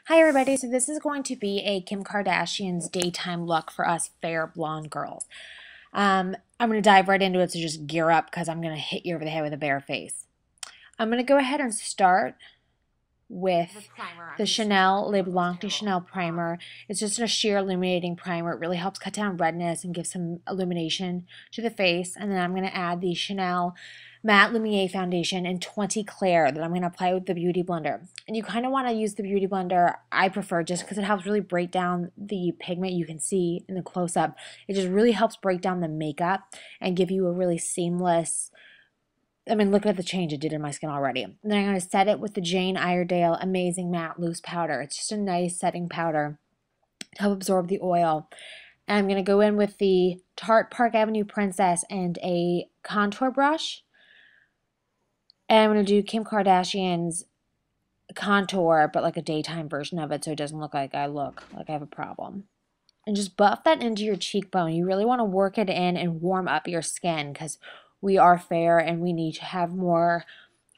Hi everybody, so this is going to be a Kim Kardashian's daytime look for us fair blonde girls. I'm going to dive right into it, so just gear up because I'm going to hit you over the head with a bare face. I'm going to go ahead and start with the Chanel Le Blanc de Chanel primer. It's just a sheer illuminating primer. It really helps cut down redness and give some illumination to the face. And then I'm going to add the Chanel Matte Lumiere Foundation in 20 Clair that I'm going to apply with the Beauty Blender. And you kind of want to use the Beauty Blender, I prefer, just because it helps really break down the pigment you can see in the close-up. It just really helps break down the makeup and give you a really seamless, look at the change it did in my skin already. And then I'm going to set it with the Jane Iredale Amazing Matte Loose Powder. It's just a nice setting powder to help absorb the oil. And I'm going to go in with the Tarte Park Avenue Princess and a contour brush. And I'm going to do Kim Kardashian's contour, but like a daytime version of it, so it doesn't look like I have a problem. And just buff that into your cheekbone. You really want to work it in and warm up your skin because we are fair and we need to have more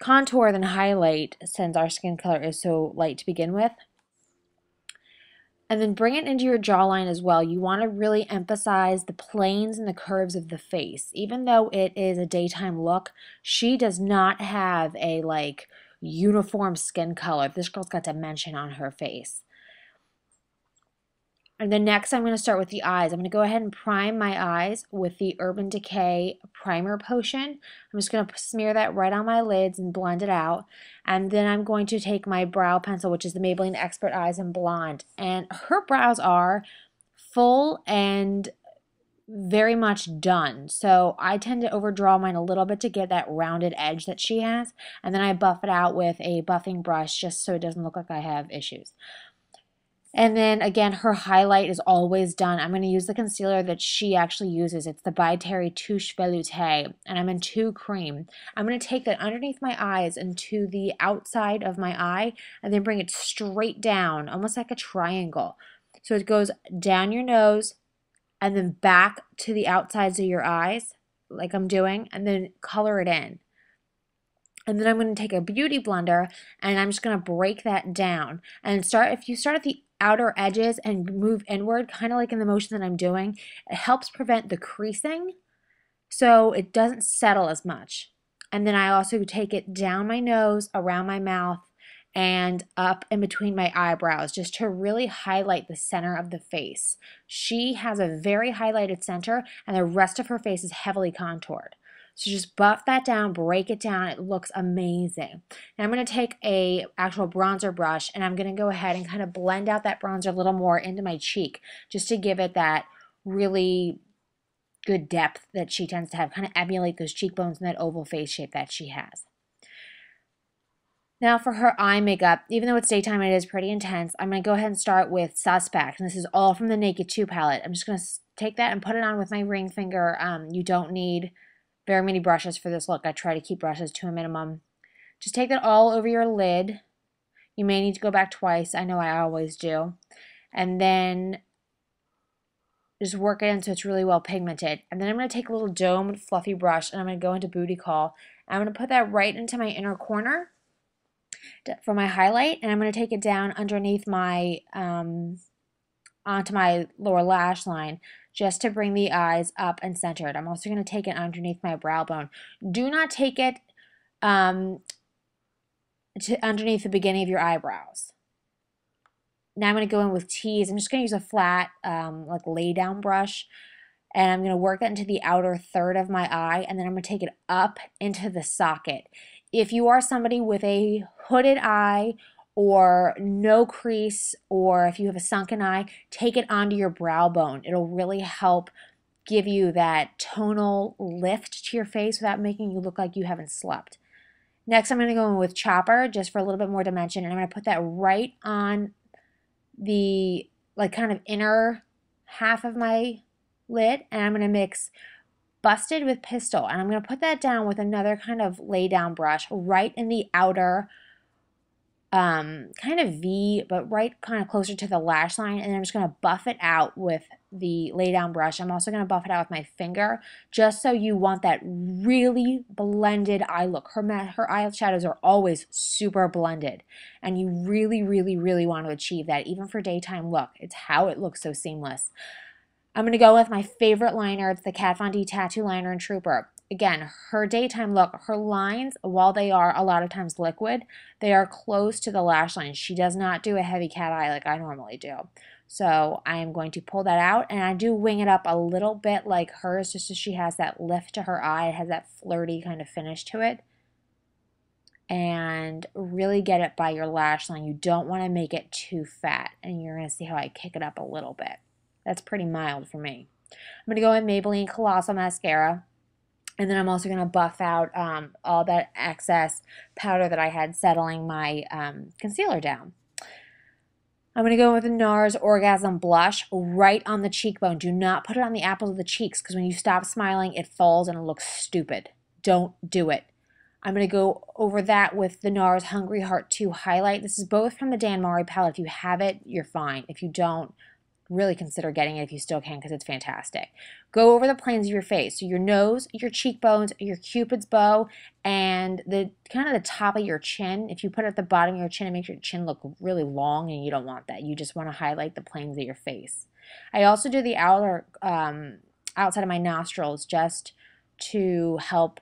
contour than highlight since our skin color is so light to begin with. And then bring it into your jawline as well. You want to really emphasize the planes and the curves of the face. Even though it is a daytime look, she does not have a uniform skin color. This girl's got dimension on her face. And then next I'm going to start with the eyes. I'm going to go ahead and prime my eyes with the Urban Decay Primer Potion. I'm just going to smear that right on my lids and blend it out. And then I'm going to take my brow pencil, which is the Maybelline Expert Eyes in Blonde. And her brows are full and very much done. So I tend to overdraw mine a little bit to get that rounded edge that she has. And then I buff it out with a buffing brush just so it doesn't look like I have issues. And then again, her highlight is always done. I'm going to use the concealer that she actually uses. It's the By Terry Touche Velouté, and I'm in 2 Cream. I'm going to take that underneath my eyes and to the outside of my eye, and then bring it straight down, almost like a triangle. So it goes down your nose, and then back to the outsides of your eyes, like I'm doing, and then color it in. And then I'm going to take a beauty blender, and I'm just going to break that down. And if you start at the outer edges and move inward, kind of like in the motion that I'm doing, it helps prevent the creasing so it doesn't settle as much. And then I also take it down my nose, around my mouth, and up in between my eyebrows just to really highlight the center of the face. She has a very highlighted center, and the rest of her face is heavily contoured. So just buff that down, break it down. It looks amazing. Now I'm going to take a actual bronzer brush, and I'm going to go ahead and kind of blend out that bronzer a little more into my cheek just to give it that really good depth that she tends to have, kind of emulate those cheekbones and that oval face shape that she has. Now for her eye makeup, even though it's daytime, it is pretty intense. I'm going to go ahead and start with Suspect, and this is all from the Naked 2 palette. I'm just going to take that and put it on with my ring finger. You don't need very many brushes for this look. I try to keep brushes to a minimum. Just take that all over your lid. You may need to go back twice. I know I always do. And then just work it in so it's really well pigmented. And then I'm going to take a little domed fluffy brush, and I'm going to go into Booty Call. I'm going to put that right into my inner corner for my highlight, and I'm going to take it down underneath my, onto my lower lash line just to bring the eyes up and centered. I'm also going to take it underneath my brow bone. Do not take it to underneath the beginning of your eyebrows. Now I'm going to go in with Tease. I'm just going to use a flat lay down brush, and I'm going to work that into the outer third of my eye, and then I'm going to take it up into the socket. If you are somebody with a hooded eye or no crease, or if you have a sunken eye, take it onto your brow bone. It'll really help give you that tonal lift to your face without making you look like you haven't slept. Next, I'm going to go in with Chopper just for a little bit more dimension, and I'm going to put that right on the kind of inner half of my lid, and I'm going to mix Busted with Pistol, and I'm going to put that down with another kind of lay down brush right in the outer kind of V, but right kind of closer to the lash line, and I'm just going to buff it out with the lay down brush. I'm also going to buff it out with my finger, just so you want that really blended eye look. Her eyeshadows are always super blended, and you really, really, really want to achieve that, even for daytime look. It's how it looks so seamless. I'm going to go with my favorite liner. It's the Kat Von D Tattoo Liner in Trooper. Again, her daytime look, her lines, while they are a lot of times liquid, they are close to the lash line. She does not do a heavy cat eye like I normally do. So I am going to pull that out, and I do wing it up a little bit like hers, just so she has that lift to her eye. It has that flirty kind of finish to it. And really get it by your lash line. You don't want to make it too fat, and you're going to see how I kick it up a little bit. That's pretty mild for me. I'm going to go in Maybelline Colossal Mascara. And then I'm also going to buff out all that excess powder that I had settling my concealer down. I'm going to go with the NARS Orgasm Blush right on the cheekbone. Do not put it on the apples of the cheeks, because when you stop smiling, it falls and it looks stupid. Don't do it. I'm going to go over that with the NARS Hungry Heart 2 Highlight. This is both from the Dan Mari palette. If you have it, you're fine. If you don't, really consider getting it if you still can, because it's fantastic. Go over the planes of your face. So your nose, your cheekbones, your cupid's bow, and the kind of the top of your chin. If you put it at the bottom of your chin, it makes your chin look really long, and you don't want that. You just want to highlight the planes of your face. I also do the outer outside of my nostrils, just to help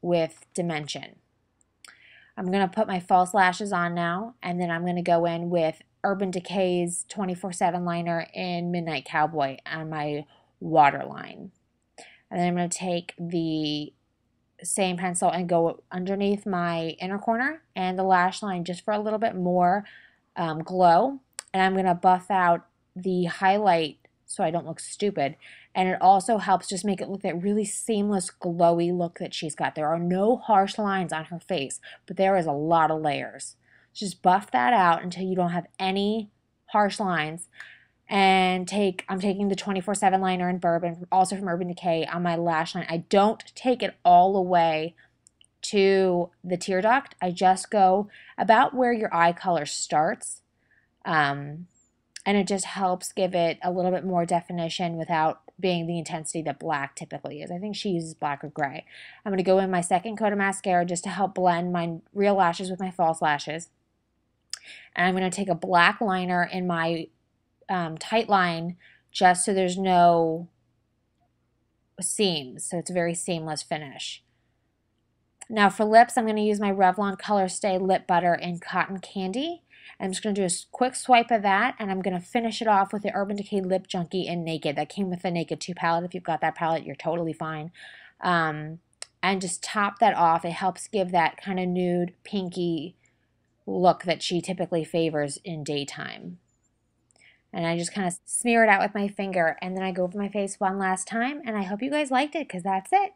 with dimension. I'm going to put my false lashes on now, and then I'm going to go in with Urban Decay's 24/7 liner in Midnight Cowboy on my waterline. And then I'm going to take the same pencil and go underneath my inner corner and the lash line just for a little bit more glow. And I'm going to buff out the highlight so I don't look stupid. And it also helps just make it look that really seamless, glowy look that she's got. There are no harsh lines on her face, but there is a lot of layers. Just buff that out until you don't have any harsh lines. And I'm taking the 24/7 liner in Bourbon, also from Urban Decay, on my lash line. I don't take it all the way to the tear duct. I just go about where your eye color starts. And it just helps give it a little bit more definition without being the intensity that black typically is. I think she uses black or gray. I'm going to go in my second coat of mascara just to help blend my real lashes with my false lashes. And I'm going to take a black liner in my tight line just so there's no seams. So it's a very seamless finish. Now for lips, I'm going to use my Revlon Color Stay Lip Butter in Cotton Candy. I'm just going to do a quick swipe of that, and I'm going to finish it off with the Urban Decay Lip Junkie in Naked. That came with the Naked 2 palette. If you've got that palette, you're totally fine. And just top that off. It helps give that kind of nude, pinky look that she typically favors in daytime. And I just kind of smear it out with my finger, and then I go over my face one last time, and I hope you guys liked it, because that's it.